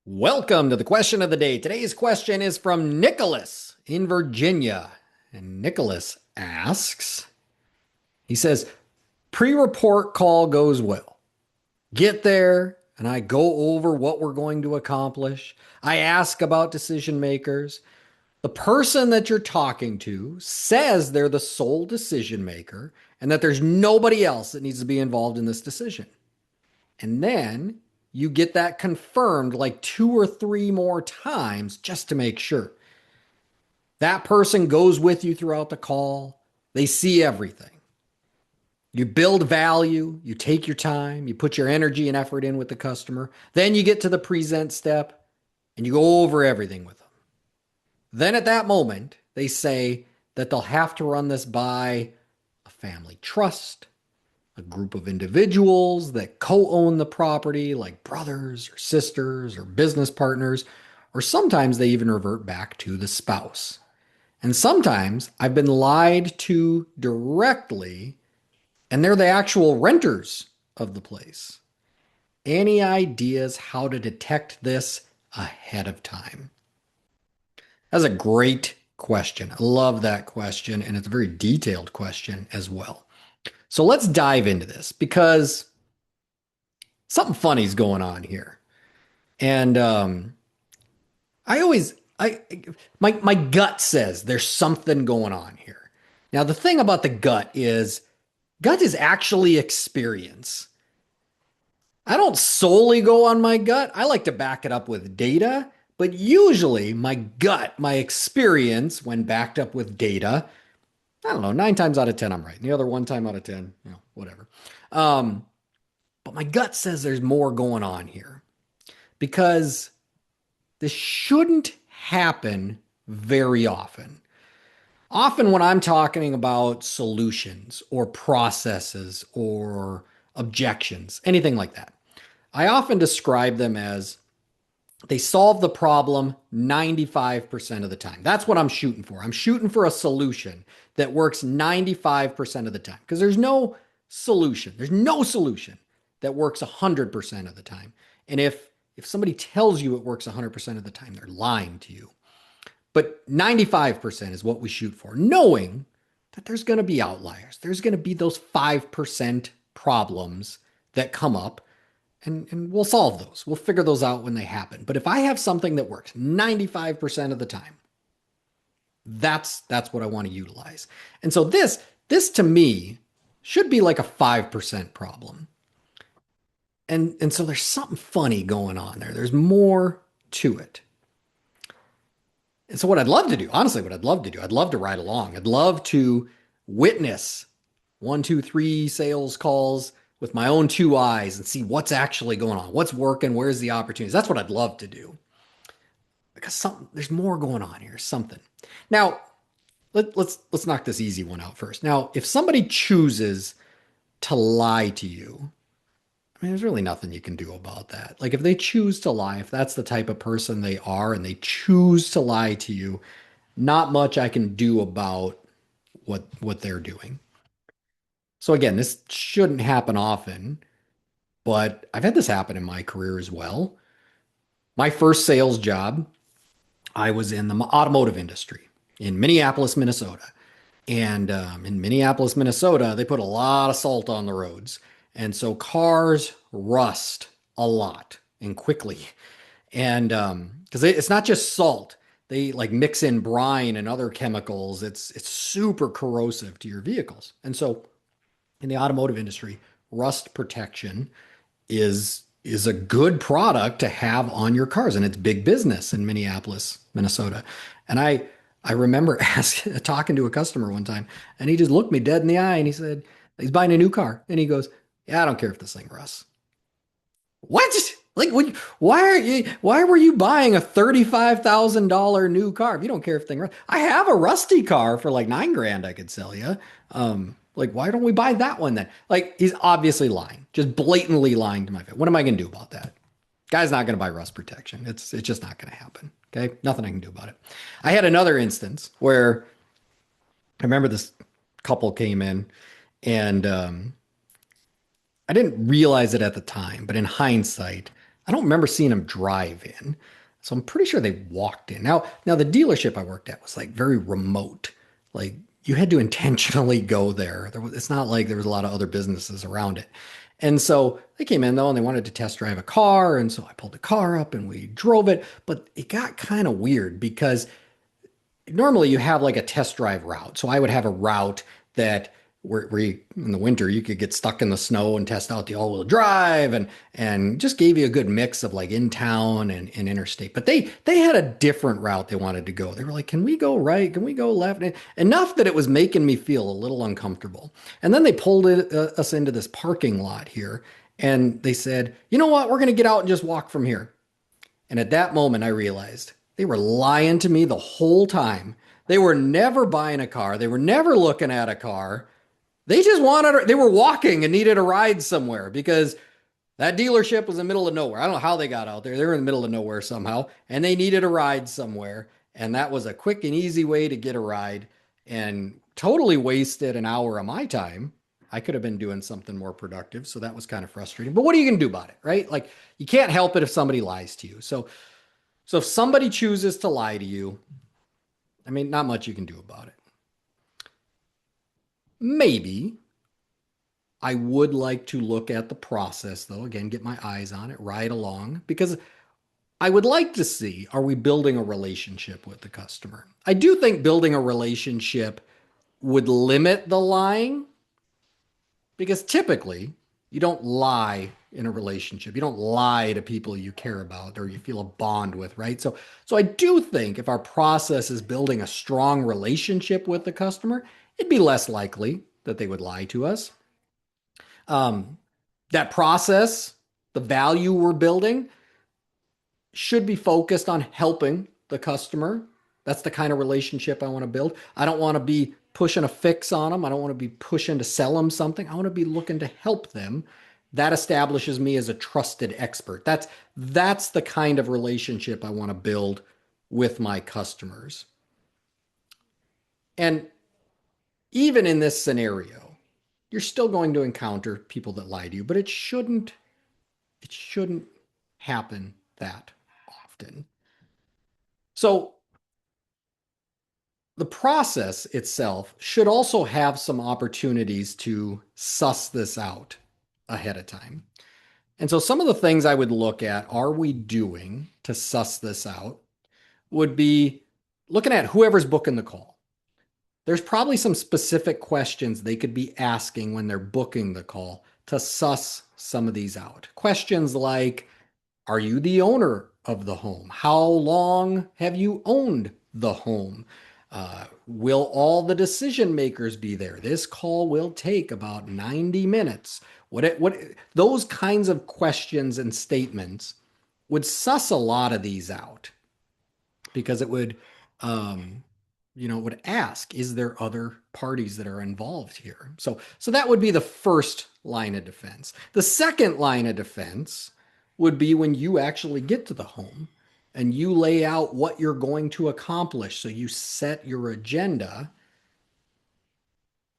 Welcome to the question of the day. Today's question is from Nicholas in Virginia. And Nicholas asks, he says, pre-report call goes well. Get there and I go over what we're going to accomplish. I ask about decision makers. The person that you're talking to says they're the sole decision maker and that there's nobody else that needs to be involved in this decision. And then you get that confirmed like two or three more times just to make sure. That person goes with you throughout the call. They see everything. You build value, you take your time, you put your energy and effort in with the customer. Then you get to the present step and you go over everything with them. Then at that moment, they say that they'll have to run this by a family trust, a group of individuals that co-own the property, like brothers or sisters or business partners, or sometimes they even revert back to the spouse. And sometimes I've been lied to directly, and they're the actual renters of the place. Any ideas how to detect this ahead of time? That's a great question. I love that question, and it's a very detailed question as well. So let's dive into this because something funny's going on here. And I always I my gut says there's something going on here. Now the thing about the gut is actually experience. I don't solely go on my gut. I like to back it up with data, but usually my gut, my experience when backed up with data, I don't know, 9 times out of 10 I'm right. And the other 1 time out of 10, whatever. Um, but my gut says there's more going on here because this shouldn't happen very often. Often, when I'm talking about solutions or processes or objections, anything like that, I often describe them as they solve the problem 95% of the time. That's what I'm shooting for. I'm shooting for a solution that works 95% of the time because there's no solution. There's no solution that works 100% of the time. And if somebody tells you it works 100% of the time, they're lying to you. But 95% is what we shoot for, knowing that there's going to be outliers. There's going to be those 5% problems that come up, and we'll solve those. We'll figure those out when they happen. But if I have something that works 95% of the time, that's what I want to utilize. And so this to me should be like a 5% problem. And so there's something funny going on there. There's more to it. And so what I'd love to do, honestly, what I'd love to do, I'd love to ride along. I'd love to witness 1, 2, 3 sales calls with my own two eyes and see what's actually going on, what's working, where's the opportunities. That's what I'd love to do because there's more going on here, something. Now, let's knock this easy one out first. Now, if somebody chooses to lie to you, I mean, there's really nothing you can do about that. Like if they choose to lie, if that's the type of person they are and they choose to lie to you, not much I can do about what they're doing. So again, this shouldn't happen often, but I've had this happen in my career as well. My first sales job, I was in the automotive industry in Minneapolis, Minnesota. And in Minneapolis, Minnesota, they put a lot of salt on the roads. And so cars rust a lot and quickly. And because it's not just salt, they like mix in brine and other chemicals. It's super corrosive to your vehicles. And so in the automotive industry, rust protection is a good product to have on your cars, and it's big business in Minneapolis, Minnesota. And I remember talking to a customer one time, and he just looked me dead in the eye, and he said he's buying a new car, and he goes, "Yeah, I don't care if this thing rusts." What? Like, why were you buying a $35,000 new car if you don't care if the thing rusts? I have a rusty car for like 9 grand I could sell you. Like, why don't we buy that one then? Like, he's obviously lying, just blatantly lying to my face. What am I going to do about that? Guy's not going to buy rust protection. It's just not going to happen. Okay, nothing I can do about it. I had another instance where I remember this couple came in, and I didn't realize it at the time, but in hindsight, I don't remember seeing them drive in. So I'm pretty sure they walked in. Now the dealership I worked at was like very remote. Like you had to intentionally go there. It's not like there was a lot of other businesses around it. And so they came in though and they wanted to test drive a car. And so I pulled the car up and we drove it. But it got kind of weird because normally you have like a test drive route. So I would have a route that where you, in the winter you could get stuck in the snow and test out the all-wheel drive and just gave you a good mix of like in town and interstate. But they had a different route they wanted to go. They were like, "Can we go right? Can we go left?" And enough that it was making me feel a little uncomfortable. And then they pulled us into this parking lot here and they said, "You know what? We're going to get out and just walk from here." And at that moment, I realized they were lying to me the whole time. They were never buying a car. They were never looking at a car. They just wanted, they were walking and needed a ride somewhere because that dealership was in the middle of nowhere. I don't know how they got out there. They were in the middle of nowhere somehow and they needed a ride somewhere. And that was a quick and easy way to get a ride and totally wasted an hour of my time. I could have been doing something more productive. So that was kind of frustrating. But what are you going to do about it, right? Like you can't help it if somebody lies to you. So if somebody chooses to lie to you, I mean, not much you can do about it. Maybe I would like to look at the process, though. Again, get my eyes on it, ride along, because I would like to see, are we building a relationship with the customer? I do think building a relationship would limit the lying because typically you don't lie in a relationship. You don't lie to people you care about or you feel a bond with, right? So I do think if our process is building a strong relationship with the customer, it'd be less likely that they would lie to us. Um, that process, the value we're building, should be focused on helping the customer. That's the kind of relationship I want to build. I don't want to be pushing a fix on them. I don't want to be pushing to sell them something. I want to be looking to help them. That establishes me as a trusted expert. That's the kind of relationship I want to build with my customers. And even in this scenario, you're still going to encounter people that lie to you, but it shouldn't happen that often. So the process itself should also have some opportunities to suss this out ahead of time. And so some of the things I would look at, are we doing to suss this out, would be looking at whoever's booking the call. There's probably some specific questions they could be asking when they're booking the call to suss some of these out. Questions like, are you the owner of the home? How long have you owned the home? Will all the decision makers be there? This call will take about 90 minutes. What those kinds of questions and statements would suss a lot of these out because it would um, it would ask, is there other parties that are involved here? So that would be the first line of defense. The second line of defense would be when you actually get to the home and you lay out what you're going to accomplish. So you set your agenda,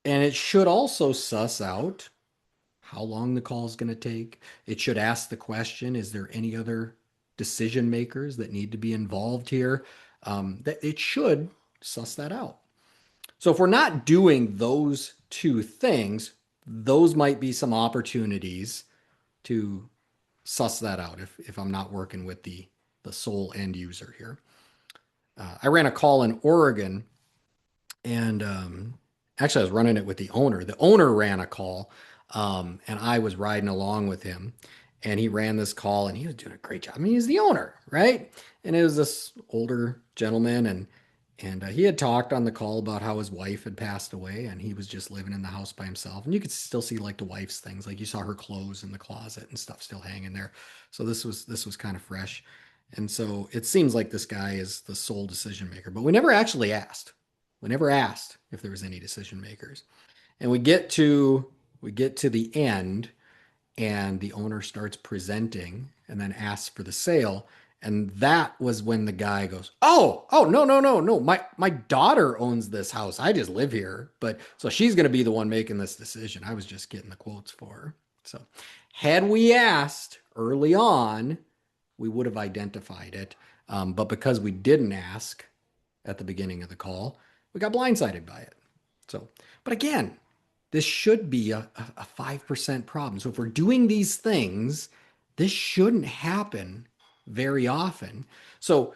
and it should also suss out how long the call is going to take. It should ask the question, is there any other decision makers that need to be involved here? That it should suss that out. So if we're not doing those two things, those might be some opportunities to suss that out if I'm not working with the sole end user here. I ran a call in Oregon, and actually I was running it with the owner. The owner ran a call, and I was riding along with him. And he ran this call, and he was doing a great job. I mean, he's the owner, right? And it was this older gentleman, and he had talked on the call about how his wife had passed away, and he was just living in the house by himself. And you could still see like the wife's things, like you saw her clothes in the closet and stuff still hanging there. So this was kind of fresh. And so it seems like this guy is the sole decision maker, but we never actually asked. We never asked if there was any decision makers. And we get to the end, and the owner starts presenting and then asks for the sale. And that was when the guy goes, oh, no, no, no, no. My daughter owns this house. I just live here. But so she's going to be the one making this decision. I was just getting the quotes for her. So had we asked early on, we would have identified it. But because we didn't ask at the beginning of the call, we got blindsided by it. So, but again, this should be a 5% problem. So if we're doing these things, this shouldn't happen very often. So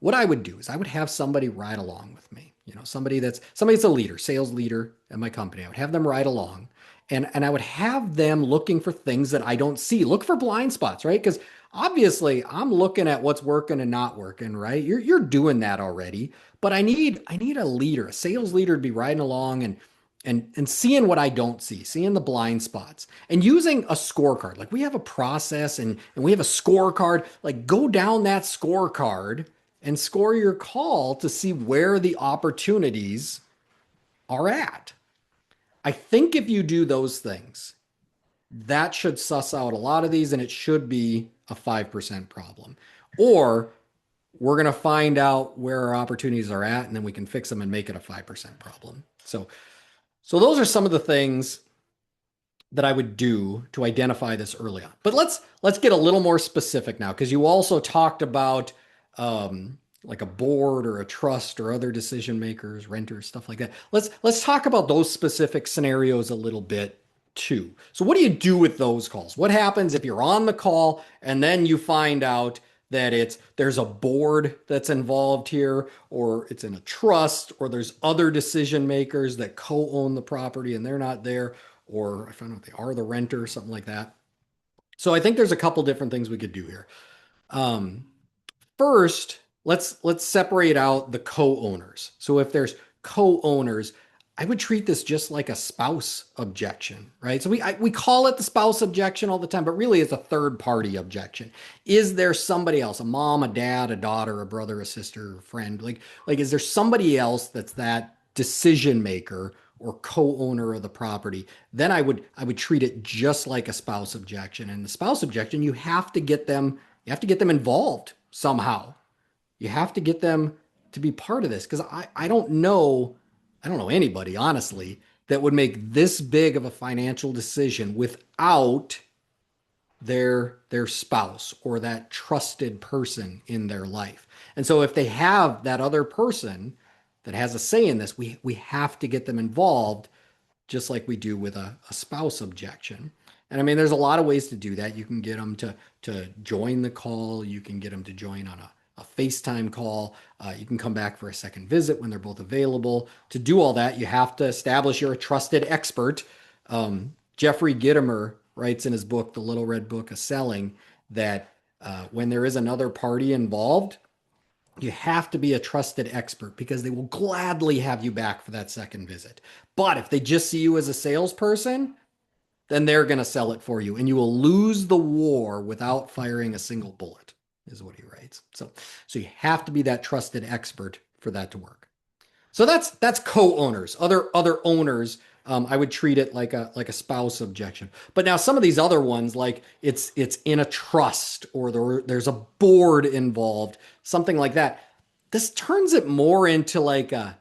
what I would do is I would have somebody ride along with me. Somebody that's a leader, sales leader at my company. I would have them ride along, and I would have them looking for things that I don't see. Look for blind spots, right? Because obviously I'm looking at what's working and not working, right? You're doing that already, but I need a leader, a sales leader to be riding along and seeing what I don't see, seeing the blind spots, and using a scorecard. Like, we have a process, and we have a scorecard. Like, go down that scorecard and score your call to see where the opportunities are at. I think if you do those things, that should suss out a lot of these, and it should be a 5% problem. Or we're going to find out where our opportunities are at, and then we can fix them and make it a 5% problem. So those are some of the things that I would do to identify this early on. But let's get a little more specific now, because you also talked about like a board or a trust or other decision makers, renters, stuff like that. Let's talk about those specific scenarios a little bit too. So what do you do with those calls? What happens if you're on the call and then you find out that there's a board that's involved here, or it's in a trust, or there's other decision makers that co-own the property and they're not there, or I don't know if they are the renter or something like that. So I think there's a couple different things we could do here. First, let's separate out the co-owners. So if there's co-owners, I would treat this just like a spouse objection, right? So we call it the spouse objection all the time, but really it's a third party objection. Is there somebody else, a mom, a dad, a daughter, a brother, a sister, a friend? Like is there somebody else that's that decision maker or co-owner of the property? Then I would treat it just like a spouse objection. And the spouse objection, you have to get them involved somehow. You have to get them to be part of this, because I don't know anybody, honestly, that would make this big of a financial decision without their spouse or that trusted person in their life. And so if they have that other person that has a say in this, we have to get them involved, just like we do with a spouse objection. And I mean, there's a lot of ways to do that. You can get them to join the call. You can get them to join on a FaceTime call. You can come back for a second visit when they're both available. To do all that, you have to establish you're a trusted expert. Jeffrey Gitomer writes in his book, The Little Red Book of Selling, that when there is another party involved, you have to be a trusted expert, because they will gladly have you back for that second visit. But if they just see you as a salesperson, then they're going to sell it for you, and you will lose the war without firing a single bullet, is what he writes. So you have to be that trusted expert for that to work. So that's co-owners, other owners. I would treat it like a spouse objection. But now some of these other ones, like it's in a trust, or there's a board involved, something like that. This turns it more into like a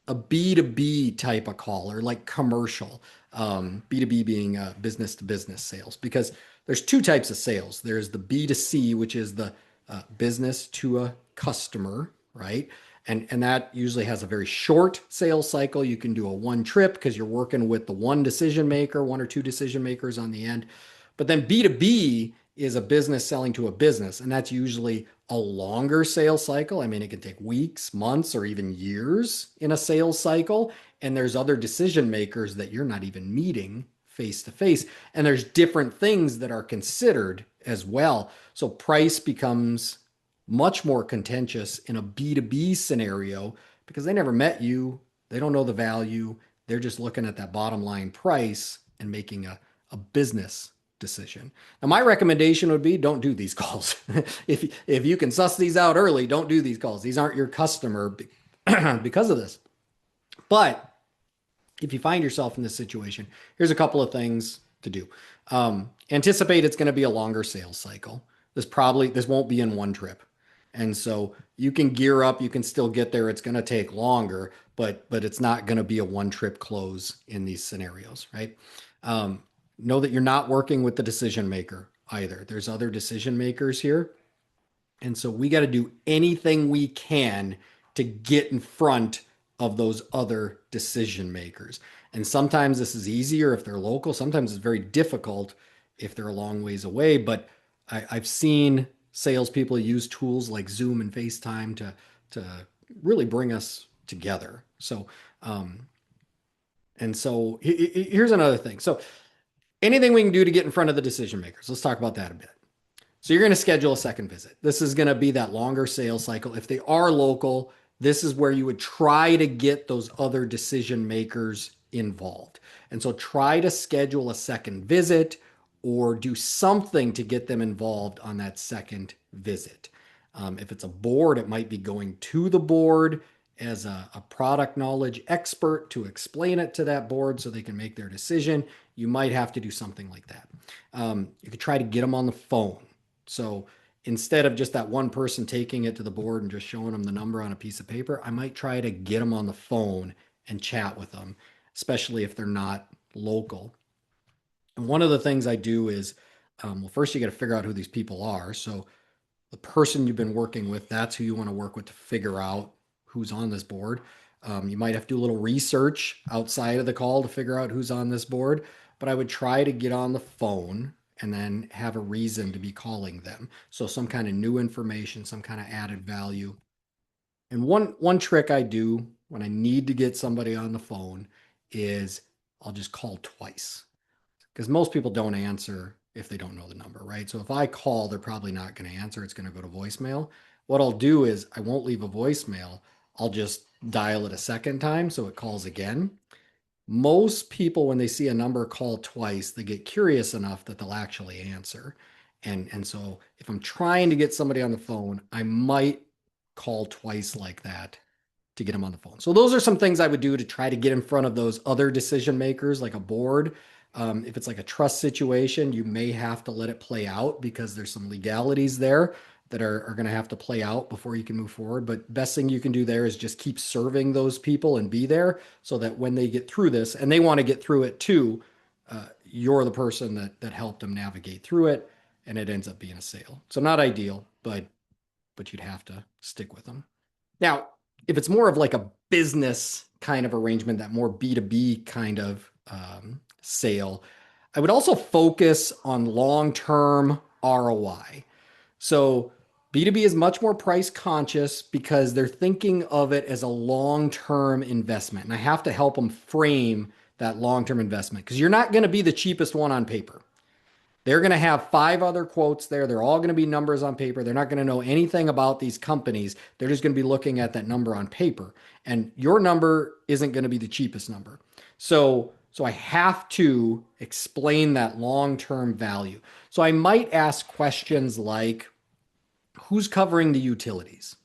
B2B type of call, or like commercial. B2B being business to business sales, because there's two types of sales. There's the B2C, which is the business to a customer, right? And that usually has a very short sales cycle. You can do a one trip because you're working with the one decision maker, one or two decision makers on the end. But then B2B is a business selling to a business, and that's usually a longer sales cycle. I mean, it can take weeks, months, or even years in a sales cycle. And there's other decision makers that you're not even meeting face to face. And there's different things that are considered as well. So price becomes much more contentious in a B2B scenario, because they never met you. They don't know the value. They're just looking at that bottom line price and making a business decision. Now, my recommendation would be, don't do these calls. If you can suss these out early, don't do these calls. These aren't your customer because of this. But if you find yourself in this situation, here's a couple of things to do. Anticipate it's going to be a longer sales cycle. This won't be in one trip. And so you can gear up, you can still get there. It's going to take longer, but it's not going to be a one trip close in these scenarios, right? Know that you're not working with the decision maker either. There's other decision makers here. And so we got to do anything we can to get in front of those other decision makers. And sometimes this is easier if they're local. Sometimes it's very difficult if they're a long ways away. But I've seen salespeople use tools like Zoom and FaceTime to really bring us together. So, and so here's another thing. So, anything we can do to get in front of the decision makers. Let's talk about that a bit. So you're going to schedule a second visit. This is going to be that longer sales cycle. If they are local, this is where you would try to get those other decision makers involved. And so try to schedule a second visit or do something to get them involved on that second visit. If it's a board, it might be going to the board as a product knowledge expert to explain it to that board so they can make their decision. You might have to do something like that. You could try to get them on the phone. So instead of just that one person taking it to the board and just showing them the number on a piece of paper, I might try to get them on the phone and chat with them, especially if they're not local. And one of the things I do is, well, first you got to figure out who these people are. So the person you've been working with, that's who you want to work with to figure out who's on this board. You might have to do a little research outside of the call to figure out who's on this board, but I would try to get on the phone and then have a reason to be calling them. So some kind of new information, some kind of added value. And one trick I do when I need to get somebody on the phone is I'll just call twice because most people don't answer if they don't know the number, right? So if I call, they're probably not going to answer. It's going to go to voicemail. What I'll do is I won't leave a voicemail. I'll just dial it a second time so it calls again. Most people, when they see a number called twice, they get curious enough that they'll actually answer. And so if I'm trying to get somebody on the phone, I might call twice like that to get them on the phone. So those are some things I would do to try to get in front of those other decision makers, like a board. If it's like a trust situation, you may have to let it play out because there's some legalities there that are going to have to play out before you can move forward. But best thing you can do there is just keep serving those people and be there so that when they get through this and they want to get through it too, you're the person that helped them navigate through it and it ends up being a sale. So not ideal, but you'd have to stick with them. Now, if it's more of like a business kind of arrangement, that more B2B kind of sale, I would also focus on long-term ROI. So B2B is much more price conscious because they're thinking of it as a long-term investment. And I have to help them frame that long-term investment because you're not going to be the cheapest one on paper. They're going to have 5 other quotes there. They're all going to be numbers on paper. They're not going to know anything about these companies. They're just going to be looking at that number on paper. And your number isn't going to be the cheapest number. So I have to explain that long-term value. So I might ask questions like, who's covering the utilities?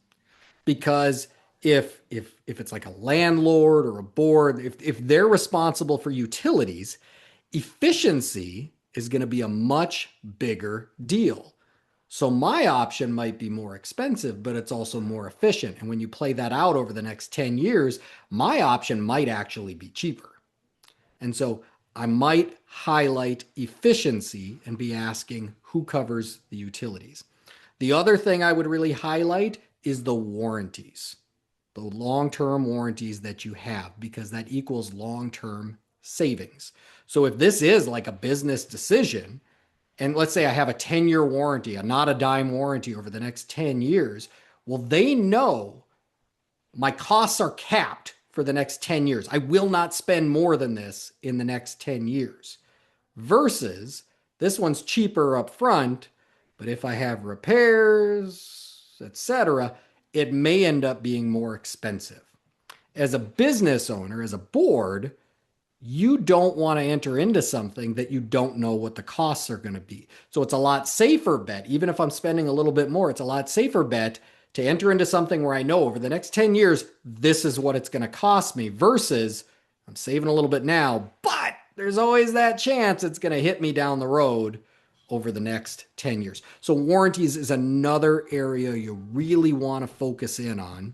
Because if it's like a landlord or a board, if they're responsible for utilities, efficiency is going to be a much bigger deal. So my option might be more expensive, but it's also more efficient. And when you play that out over the next 10 years, my option might actually be cheaper. And so I might highlight efficiency and be asking who covers the utilities. The other thing I would really highlight is the warranties, the long-term warranties that you have, because that equals long-term savings. So if this is like a business decision, and let's say I have a 10-year warranty, a not a dime warranty over the next 10 years, well, they know my costs are capped for the next 10 years. I will not spend more than this in the next 10 years. Versus this one's cheaper up front, but if I have repairs, etc., it may end up being more expensive. As a business owner, as a board, you don't want to enter into something that you don't know what the costs are going to be. So it's a lot safer bet, even if I'm spending a little bit more, it's a lot safer bet to enter into something where I know over the next 10 years, this is what it's going to cost me versus I'm saving a little bit now, but there's always that chance it's going to hit me down the road over the next 10 years. So warranties is another area you really want to focus in on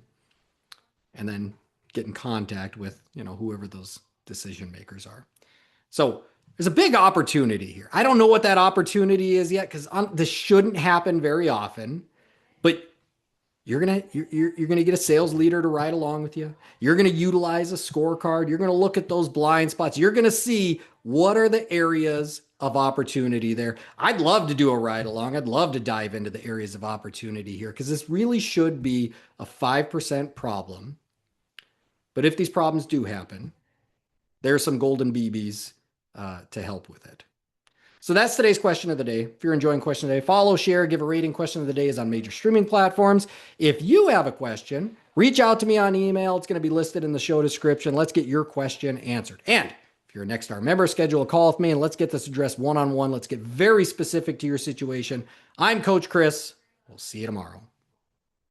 and then get in contact with, whoever those decision makers are. So There's a big opportunity here. I don't know what that opportunity is yet because this shouldn't happen very often, but you're gonna get a sales leader to ride along with you. You're gonna utilize a scorecard. You're gonna look at those blind spots. You're gonna see what are the areas of opportunity there. I'd love to do a ride along. I'd love to dive into the areas of opportunity here because this really should be a 5% problem. But if these problems do happen, there's some golden BBs to help with it. So that's today's question of the day. If you're enjoying question of the day, follow, share, give a rating. Question of the day is on major streaming platforms. If you have a question, reach out to me on email. It's going to be listed in the show description. Let's get your question answered. And if you're a Nexstar member, schedule a call with me and let's get this addressed one-on-one. Let's get very specific to your situation. I'm Coach Chris. We'll see you tomorrow.